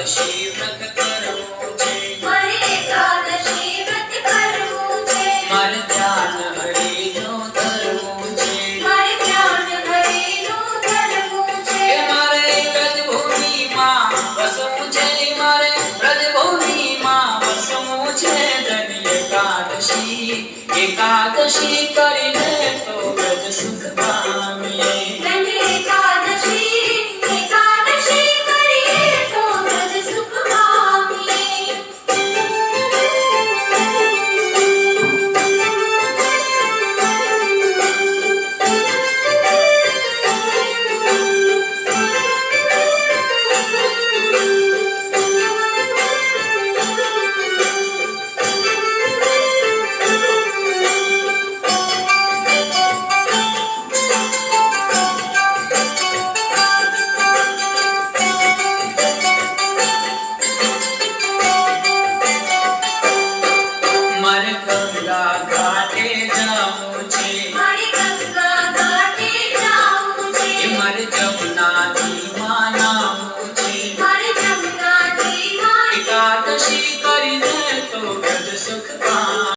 એકાદશી વ્રત કરવું છે, મારે એકાદશી વ્રત કરવું છે, મારે ધ્યાન હરિનું ધરવું છે, મારે ધ્યાન હરિનું ધરવું છે, મારે વ્રજભૂમિમાં વસવું છે, મારે વ્રજભૂમિમાં વસવું છે. ધન્ય એકાદશી એકાદશી કરીને તો વ્રજ સુખ પામીએ. ધન્ય એકાદશી એકાદશી કરીએ તો વ્રજ સુખ પામીએ. મારે ગંગા ઘાટે જાવું છે,